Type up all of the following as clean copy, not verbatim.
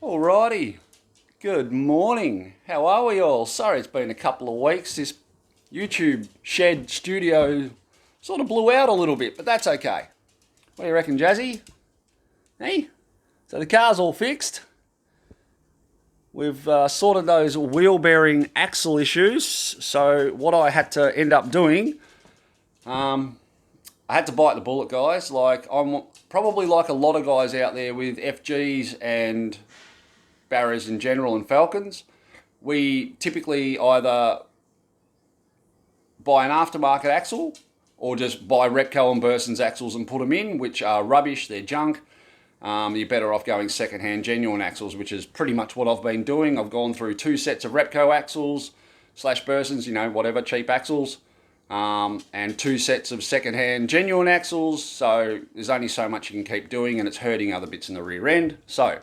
Alrighty, good morning. How are we all? Sorry it's been a couple of weeks. This YouTube shed studio sort of blew out a little bit, but that's okay. What do you reckon, Jazzy? Hey? So the car's all fixed. We've sorted those wheel bearing axle issues. So what I had to end up doing, I had to bite the bullet, guys. Like, I'm probably like a lot of guys out there with FGs and Barras in general and Falcons. We typically either buy an aftermarket axle or just buy Repco and Burson's axles and put them in, which are rubbish, they're junk. You're better off going second-hand genuine axles, which is pretty much what I've been doing. I've gone through 2 sets of Repco axles / Burson's, whatever, cheap axles, and 2 sets of second-hand genuine axles. So there's only so much you can keep doing, and it's hurting other bits in the rear end. So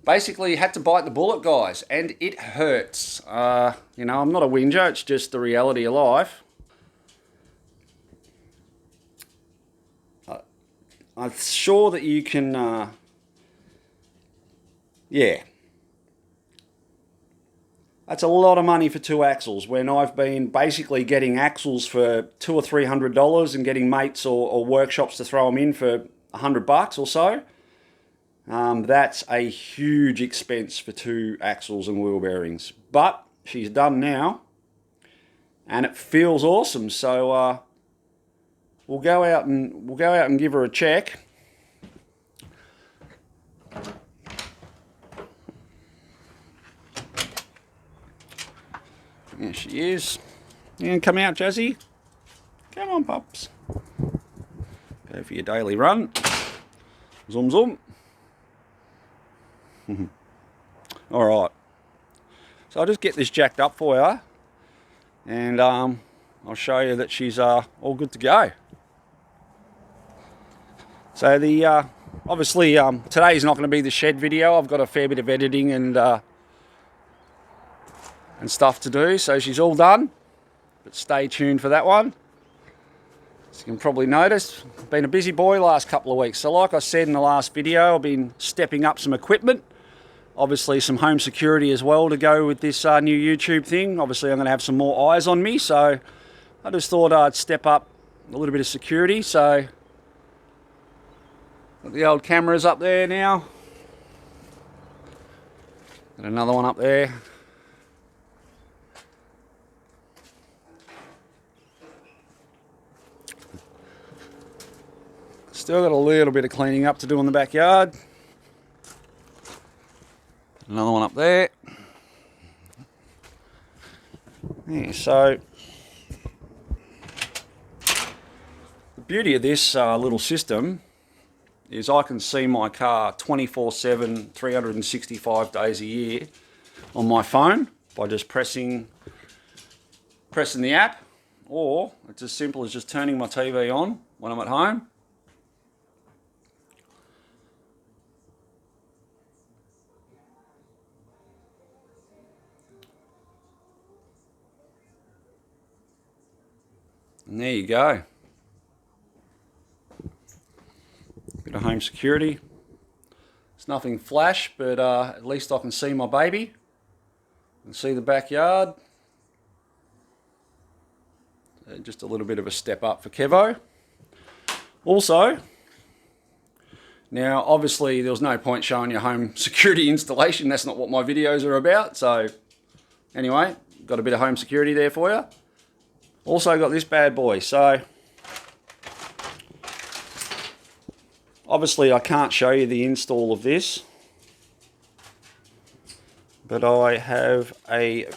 basically had to bite the bullet, guys, and it hurts. I'm not a whinger, it's just the reality of life. I'm sure that you can, yeah. That's a lot of money for 2 axles when I've been basically getting axles for $200 or $300 and getting mates or workshops to throw them in for $100 or so. That's a huge expense for 2 axles and wheel bearings. But she's done now, and it feels awesome. So we'll go out and give her a check. There she is. And come out, Jazzy. Come on, pups. Go for your daily run. Zoom, zoom. Alright, so I'll just get this jacked up for you, and I'll show you that she's all good to go. So the obviously today's not going to be the shed video. I've got a fair bit of editing and stuff to do, so she's all done, but stay tuned for that one. As you can probably notice, I've been a busy boy last couple of weeks. So like I said in the last video, I've been stepping up some equipment. Obviously some home security as well to go with this new YouTube thing. Obviously I'm going to have some more eyes on me, so I just thought I'd step up a little bit of security. So got the old cameras up there now. Got another one up there. Still got a little bit of cleaning up to do in the backyard. Another one up there. Yeah, so the beauty of this little system is I can see my car 24/7, 365 days a year on my phone by just pressing the app, or it's as simple as just turning my TV on when I'm at home. And there you go. Bit of home security. It's nothing flash, but at least I can see my baby and see the backyard. Just a little bit of a step up for Kevo. Also, now obviously there was no point showing you home security installation. That's not what my videos are about. So anyway, got a bit of home security there for you. Also got this bad boy. So obviously I can't show you the install of this, but I have a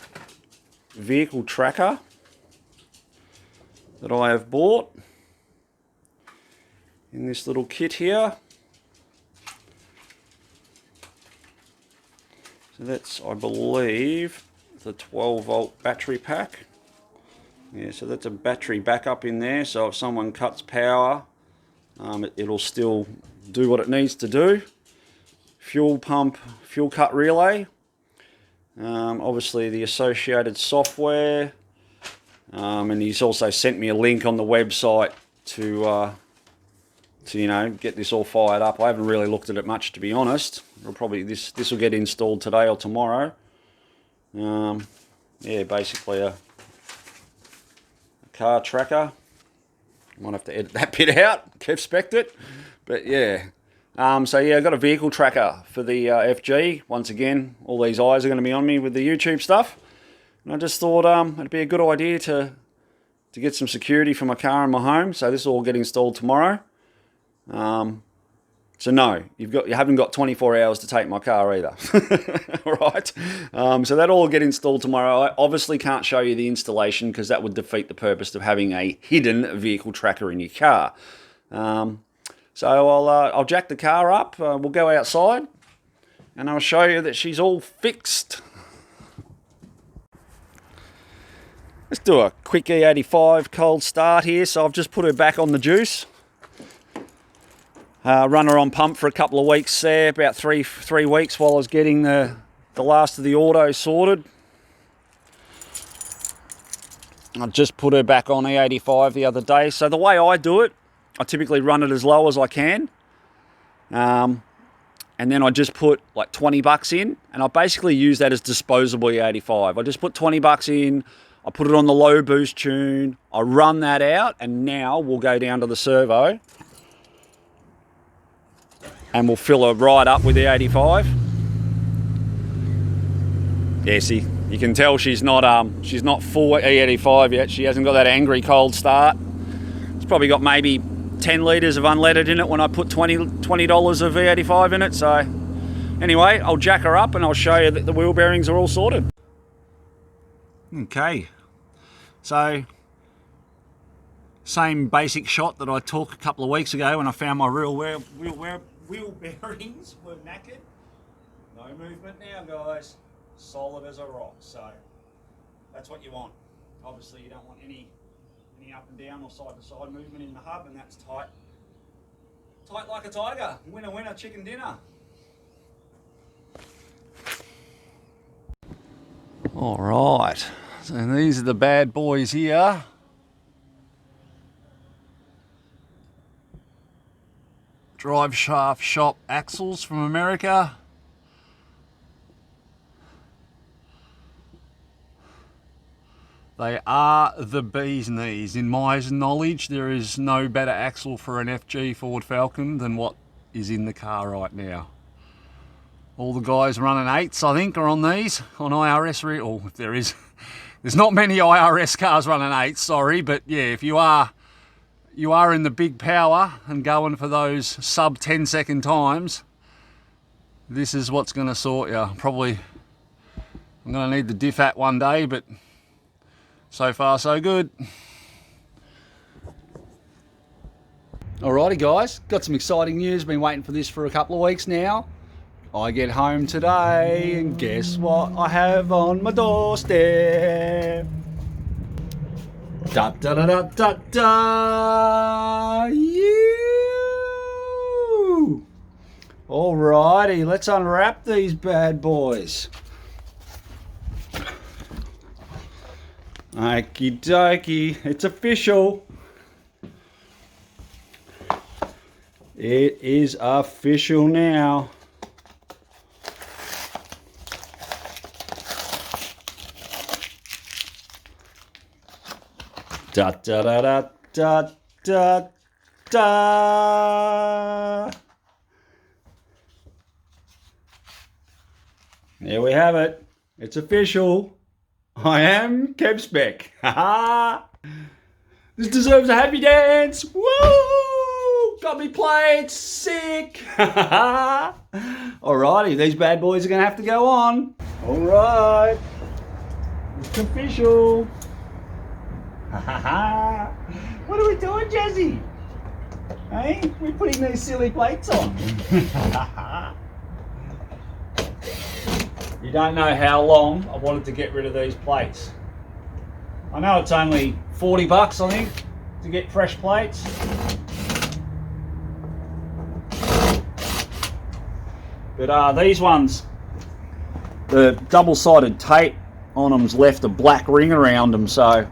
vehicle tracker that I have bought in this little kit here. So that's, I believe, the 12-volt battery pack. Yeah, so that's a battery backup in there, so if someone cuts power, it'll still do what it needs to do. Fuel pump, fuel cut relay. Obviously the associated software. And he's also sent me a link on the website to to, you know, get this all fired up. I haven't really looked at it much, to be honest. It'll probably this will get installed today or tomorrow. Yeah, basically a car tracker. Might have to edit that bit out. Kev spec'd it, but yeah. So yeah, I've got a vehicle tracker for the FG. Once again, all these eyes are going to be on me with the YouTube stuff, and I just thought it'd be a good idea to get some security for my car and my home. So this will all get installed tomorrow. So no, you haven't got 24 hours to take my car either. All right. So that'll all get installed tomorrow. I obviously can't show you the installation because that would defeat the purpose of having a hidden vehicle tracker in your car. So I'll jack the car up. We'll go outside, and I'll show you that she's all fixed. Let's do a quick E85 cold start here. So I've just put her back on the juice. Run her on pump for a couple of weeks there, about three weeks while I was getting the last of the auto sorted. I just put her back on E85 the other day. So the way I do it, I typically run it as low as I can. And then I just put like 20 bucks in, and I basically use that as disposable E85. I just put 20 bucks in, I put it on the low boost tune, I run that out, and now we'll go down to the servo and we'll fill her right up with the 85. Yeah, see, you can tell she's not full E85 yet. She hasn't got that angry cold start. It's probably got maybe 10 litres of unleaded in it when I put $20 of E85 in it. So anyway, I'll jack her up and I'll show you that the wheel bearings are all sorted. Okay, so same basic shot that I took a couple of weeks ago when I found my real wheel bearings were knackered. No movement now, guys. Solid as a rock. So that's what you want. Obviously, you don't want any up and down or side to side movement in the hub, and that's tight like a tiger. Winner, winner, chicken dinner. All right. So these are the bad boys here. Drive shaft shop axles from America. They are the bee's knees. In my knowledge, there is no better axle for an FG Ford Falcon than what is in the car right now. All the guys running 8s, I think, are on these, on IRS. Or if there is, there's not many IRS cars running 8s, sorry, but yeah, if you are in the big power and going for those sub 10-second times, this is what's going to sort you. I'm going to need the diff at one day, but so far so good. Alrighty guys, got some exciting news. Been waiting for this for a couple of weeks now. I get home today and guess what I have on my doorstep? Da da da da da da. You. Alrighty, let's unwrap these bad boys. Okie dokie, it's official. It is official now. Da da da da da da da. There we have it. It's official. I am Kev Spec. This deserves a happy dance. Woo! Got me played. Sick. Alrighty, these bad boys are gonna have to go on. Alright. It's official. What are we doing, Jazzy? Hey, we're putting these silly plates on. You don't know how long I wanted to get rid of these plates. I know it's only 40 bucks, I think, to get fresh plates. But these ones, the double-sided tape on them's left a black ring around them, so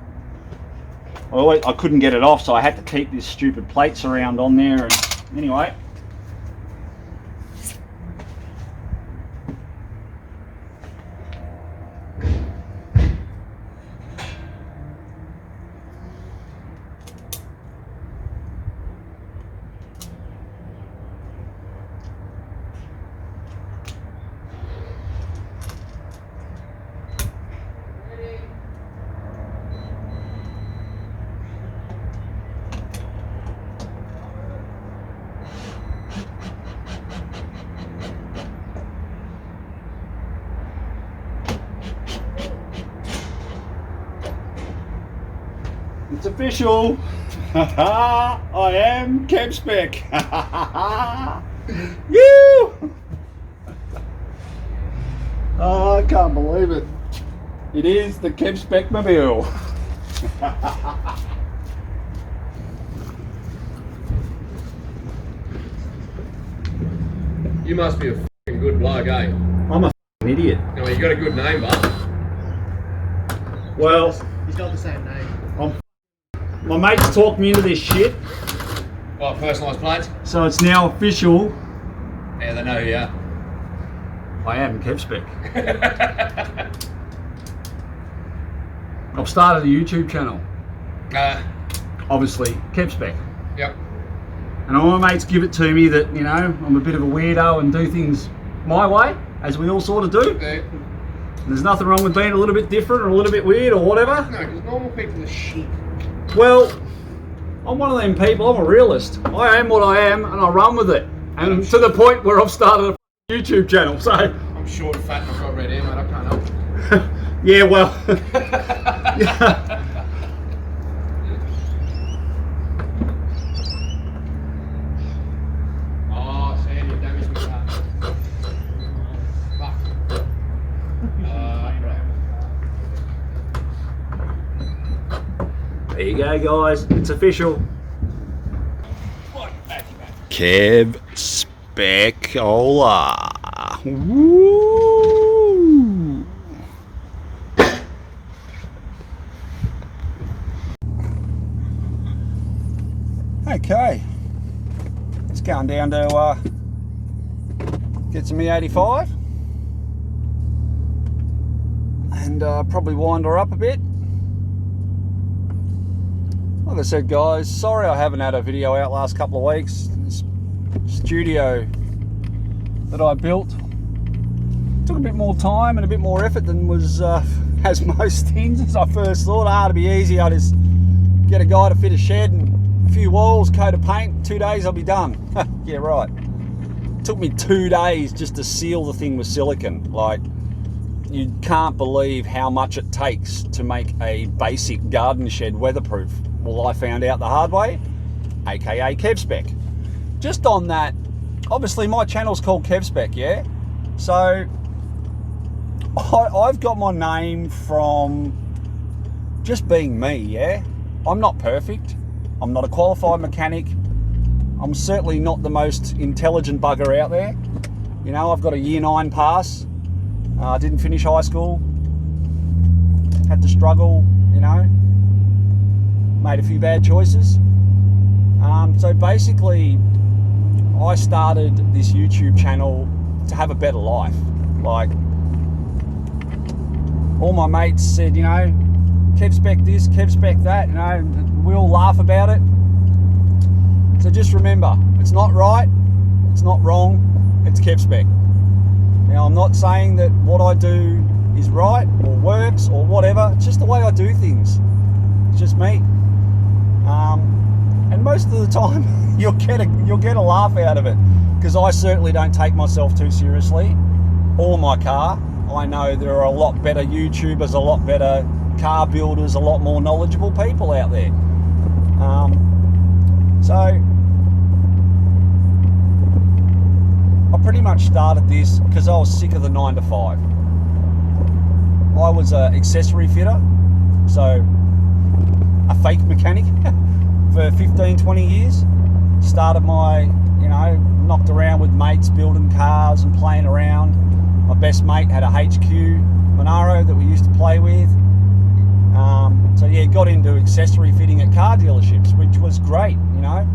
I couldn't get it off, so I had to keep this stupid plate surround on there, and Anyway. It's official. I am KevSpec. You. Oh, I can't believe it. It is the KevSpec mobile. You must be a f***ing good bloke, eh? I'm a f***ing idiot. No, you got a good name, bud. Well, he's got the same name. My mates talked me into this shit. What, personalised plates? So it's now official. Yeah, they know who you are. I am KevSpec. I've started a YouTube channel. Obviously, KevSpec. Yep. And all my mates give it to me that, you know, I'm a bit of a weirdo and do things my way, as we all sort of do. Yeah. And there's nothing wrong with being a little bit different or a little bit weird or whatever. No, because normal people are shit. Well, I'm one of them people, I'm a realist. I am what I am and I run with it. And to the point where I've started a YouTube channel, so... I'm short and fat and I've got red hair, mate, I can't help it. Yeah, well... yeah. Oh, Sam, you damaged my car. Fuck. There you go, guys. It's official. Kev Specola. Woo! Okay. Just going down to get some E85 and probably wind her up a bit. Like I said, guys, sorry I haven't had a video out last couple of weeks. This studio that I built took a bit more time and a bit more effort than was, as most things, as I first thought. It'd be easy. I just get a guy to fit a shed and a few walls, coat of paint, 2 days I'll be done. Yeah, right. It took me 2 days just to seal the thing with silicone. Like, you can't believe how much it takes to make a basic garden shed weatherproof. Well, I found out the hard way, aka KevSpec. Just on that, obviously my channel's called KevSpec, yeah? So I've got my name from just being me, yeah? I'm not perfect. I'm not a qualified mechanic. I'm certainly not the most intelligent bugger out there. You know, I've got a year 9 pass. I didn't finish high school. Had to struggle, you know. Made a few bad choices. So basically, I started this YouTube channel to have a better life. Like, all my mates said, you know, KevSpec this, KevSpec that, you know, we all laugh about it. So just remember, it's not right, it's not wrong, it's KevSpec. Now, I'm not saying that what I do is right or works or whatever. It's just the way I do things. It's just me. And most of the time, you'll get a laugh out of it, because I certainly don't take myself too seriously or my car. I know there are a lot better YouTubers, a lot better car builders, a lot more knowledgeable people out there. So I pretty much started this because I was sick of the 9 to 5. I was an accessory fitter, so a fake mechanic for 15, 20 years. Started my, you know, knocked around with mates building cars and playing around. My best mate had a HQ Monaro that we used to play with. So yeah, got into accessory fitting at car dealerships, which was great, you know.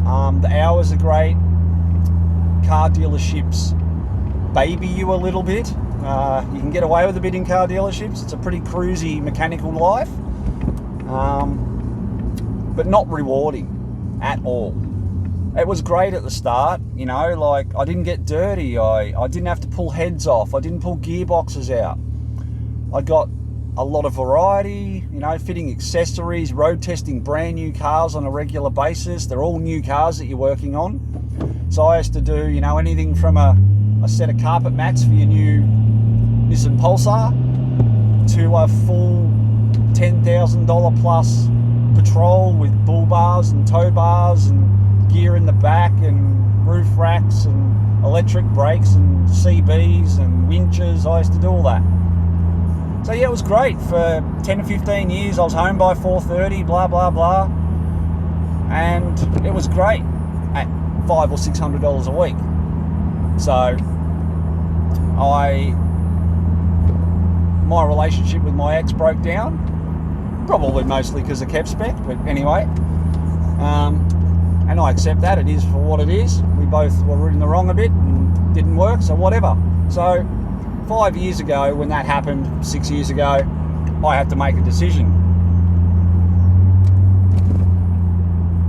The hours are great. Car dealerships baby you a little bit. You can get away with a bit in car dealerships. It's a pretty cruisy mechanical life, but not rewarding at all. It was great at the start, you know, like I didn't get dirty. I didn't have to pull heads off. I didn't pull gearboxes out. I got a lot of variety, you know, fitting accessories, road testing brand new cars on a regular basis. They're all new cars that you're working on. So I used to do, you know, anything from a set of carpet mats for your new Nissan Pulsar to a full $10,000 plus patrol with bull bars and tow bars and gear in the back and roof racks and electric brakes and CBs and winches. I used to do all that. So yeah, it was great. For 10 to 15 years, I was home by 4:30, blah, blah, blah. And it was great at $500 or $600 a week. So my relationship with my ex broke down, probably mostly because of Kevspec, but anyway. And I accept that. It is for what it is. We both were in the wrong a bit and didn't work, so whatever. So 5 years ago, when that happened, 6 years ago, I had to make a decision.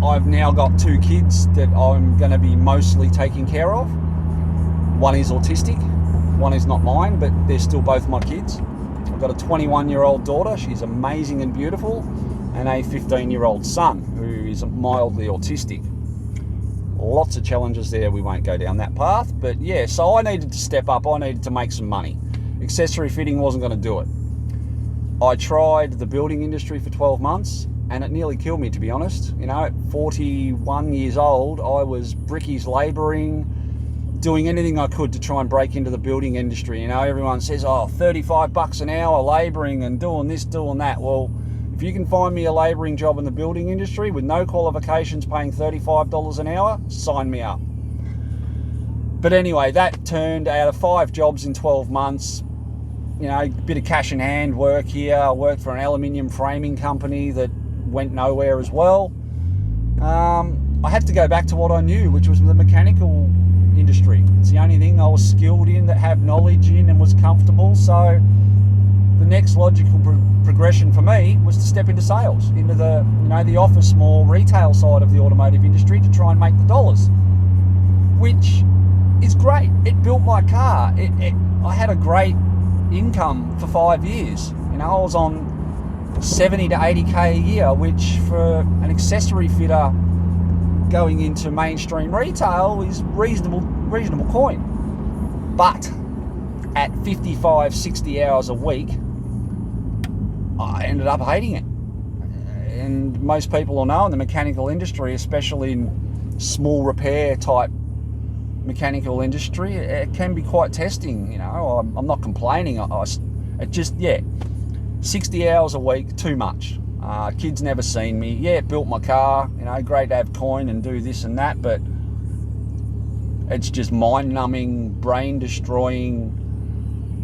I've now got 2 kids that I'm going to be mostly taking care of. One is autistic, one is not mine, but they're still both my kids. I've got a 21-year-old daughter, she's amazing and beautiful, and a 15-year-old son who is mildly autistic. Lots of challenges there, we won't go down that path, but yeah, so I needed to step up, I needed to make some money. Accessory fitting wasn't going to do it. I tried the building industry for 12 months and it nearly killed me, to be honest. You know, at 41 years old, I was brickies labouring, doing anything I could to try and break into the building industry. You know, everyone says, oh, $35 an hour labouring and doing this, doing that. Well, if you can find me a labouring job in the building industry with no qualifications paying $35 an hour, sign me up. But anyway, that turned out of 5 jobs in 12 months. You know, a bit of cash in hand work here. I worked for an aluminium framing company that went nowhere as well. I had to go back to what I knew, which was the mechanical industry. It's the only thing I was skilled in, that have knowledge in and was comfortable. So the next logical progression for me was to step into sales, into the, you know, the office, more retail side of the automotive industry to try and make the dollars, which is great. It built my car. I had a great income for 5 years. You know, I was on 70 to 80k a year, which for an accessory fitter going into mainstream retail is reasonable coin. But at 55, 60 hours a week, I ended up hating it. And most people will know in the mechanical industry, especially in small repair type mechanical industry, it can be quite testing. You know, I'm not complaining. It just, 60 hours a week, too much. Kids never seen me. Yeah, it built my car. You know, great to have coin and do this and that, but it's just mind-numbing, brain-destroying,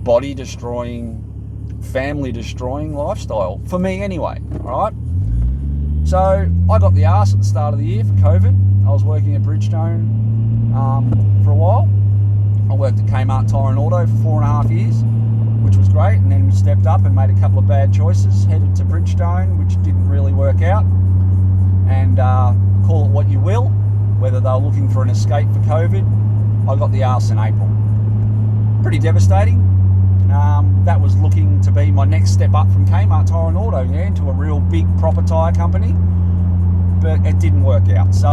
body-destroying, family-destroying lifestyle for me anyway. All right. So I got the arse at the start of the year for COVID. I was working at Bridgestone for a while. I worked at Kmart Tyre and Auto for 4.5 years, which was great, and then stepped up and made a couple of bad choices, headed to Bridgestone, which didn't really work out, and call it what you will, whether they were looking for an escape for COVID. I got the arse in April. Pretty devastating. That was looking to be my next step up from Kmart Tyre and Auto, into a real big proper tyre company, but it didn't work out. So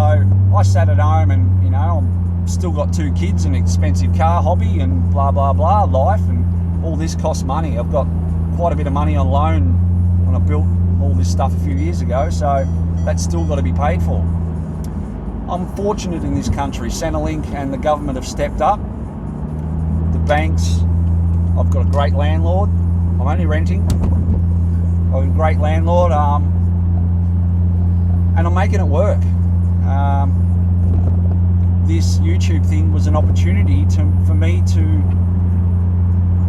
I sat at home and, you know, I've still got 2 kids, an expensive car hobby and blah, blah, blah, life, and all this costs money. I've got quite a bit of money on loan when I built all this stuff a few years ago, so that's still got to be paid for. I'm fortunate in this country. Centrelink and the government have stepped up. The banks, I've got a great landlord. I'm only renting. I've got a great landlord, and I'm making it work. This YouTube thing was an opportunity for me to,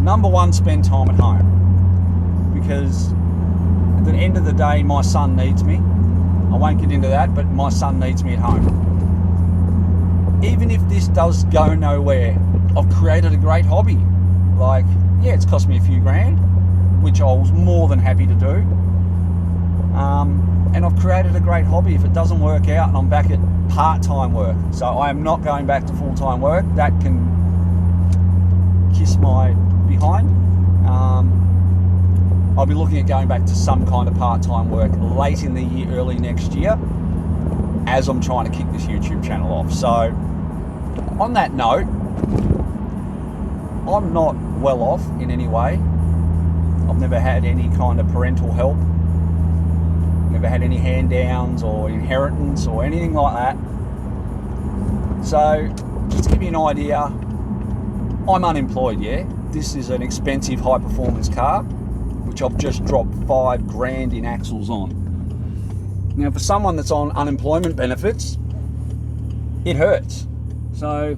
number one, spend time at home, because at the end of the day, my son needs me. I won't get into that, but my son needs me at home. even if this does go nowhere, I've created a great hobby. Like, yeah, it's cost me a few grand, which I was more than happy to do. And I've created a great hobby. If it doesn't work out and I'm back at part-time work, so I am not going back to full-time work, that can kiss my behind. I'll be looking at going back to some kind of part-time work late in the year, early next year, as I'm trying to kick this YouTube channel off. So on that note, I'm not well off in any way. I've never had any kind of parental help, never had any hand-downs or inheritance or anything like that. So just to give you an idea, I'm unemployed, yeah? This is an expensive high-performance car, which I've just dropped 5 grand in axles on. Now, for someone that's on unemployment benefits, it hurts. So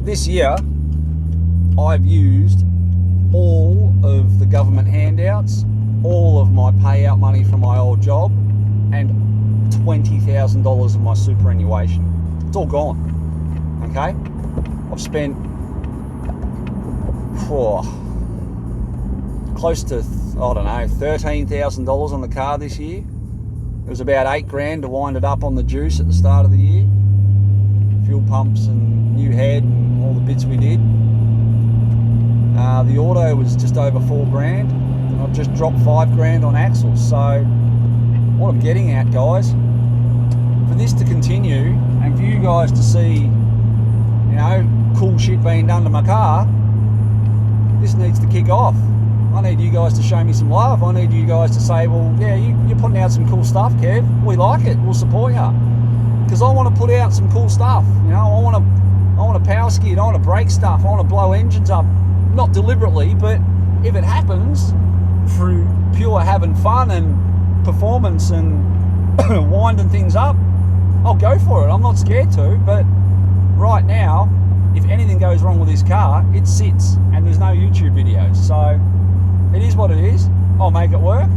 this year, I've used all of the government handouts, all of my payout money from my old job, and $20,000 of my superannuation. It's all gone. Okay? I've spent close to, I don't know, $13,000 on the car this year. It was about 8 grand to wind it up on the juice at the start of the year. Fuel pumps and new head and all the bits we did. The auto was just over 4 grand. And I've just dropped 5 grand on axles. So what I'm getting at, guys, for this to continue and for you guys to see, you know, cool shit being done to my car, this needs to kick off. I need you guys to show me some love. I need you guys to say, well, yeah, you're putting out some cool stuff, Kev. We like it. We'll support you. Because I want to put out some cool stuff. You know, I want to power skid. I want to break stuff. I want to blow engines up. Not deliberately, but if it happens through pure having fun and performance and winding things up, I'll go for it. I'm not scared to. But right now, if anything goes wrong with this car, it sits and there's no YouTube videos. So it is what it is. I'll make it work.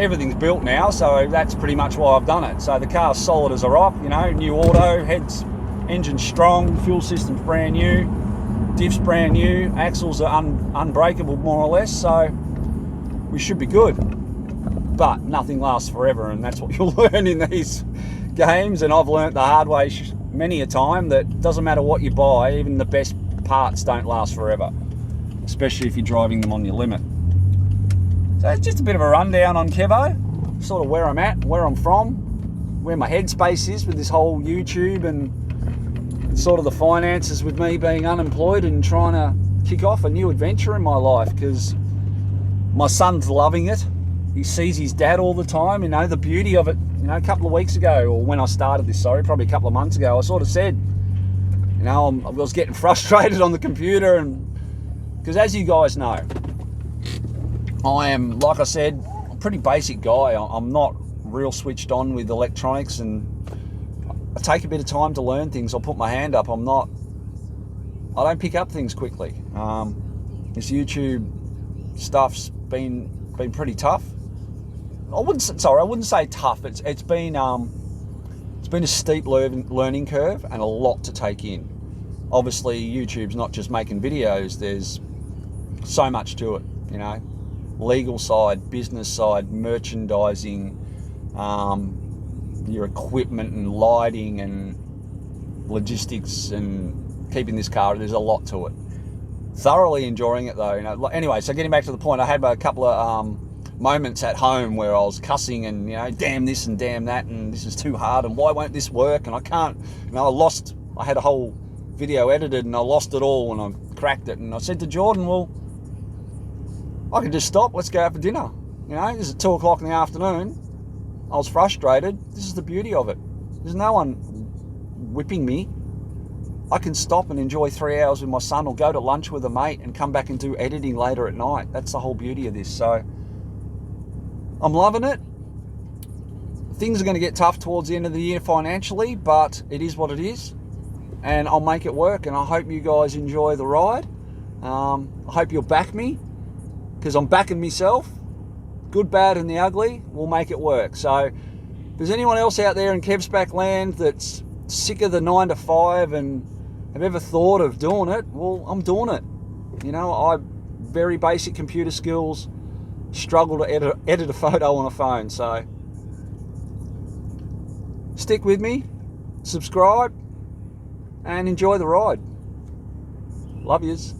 Everything's built now, so that's pretty much why I've done it. So the car's solid as a rock, you know, new auto, engine's strong, fuel system's brand new, diff's brand new, axles are unbreakable more or less, so we should be good. But nothing lasts forever, and that's what you'll learn in these games, and I've learnt the hard way many a time that doesn't matter what you buy, even the best parts don't last forever, especially if you're driving them on your limit. So it's just a bit of a rundown on Kevo, sort of where I'm at, where I'm from, where my headspace is with this whole YouTube, and sort of the finances with me being unemployed and trying to kick off a new adventure in my life, because my son's loving it. He sees his dad all the time, you know, the beauty of it. You know, a couple of weeks ago, or when I started this, probably a couple of months ago, I sort of said, you know, I was getting frustrated on the computer, and because as you guys know, I am, like I said, a pretty basic guy. I'm not real switched on with electronics, and I take a bit of time to learn things. I'll put my hand up. I don't pick up things quickly. This YouTube stuff's been pretty tough. I wouldn't say tough. It's been a steep learning curve and a lot to take in. Obviously, YouTube's not just making videos. There's so much to it, you know. Legal side, business side, merchandising, your equipment and lighting and logistics and keeping this car. There's a lot to it. Thoroughly enjoying it though. You know. Anyway, so getting back to the point, I had a couple of moments at home where I was cussing and, you know, damn this and damn that, and this is too hard, and why won't this work, and I can't, you know, I had a whole video edited and I lost it all and I cracked it, and I said to Jordan, well, I can just stop, let's go out for dinner. You know, this is 2 o'clock in the afternoon. I was frustrated. This is the beauty of it. There's no one whipping me. I can stop and enjoy 3 hours with my son, or go to lunch with a mate and come back and do editing later at night. That's the whole beauty of this. So I'm loving it. Things are going to get tough towards the end of the year financially, but it is what it is, and I'll make it work, and I hope you guys enjoy the ride. I hope you'll back me, because I'm backing myself. Good, bad and the ugly, we'll make it work. So If there's anyone else out there in Kevsback land that's sick of the 9 to 5 and have ever thought of doing it, well, I'm doing it. You know, I very basic computer skills, struggle to edit a photo on a phone, so stick with me, subscribe, and enjoy the ride. Love yous.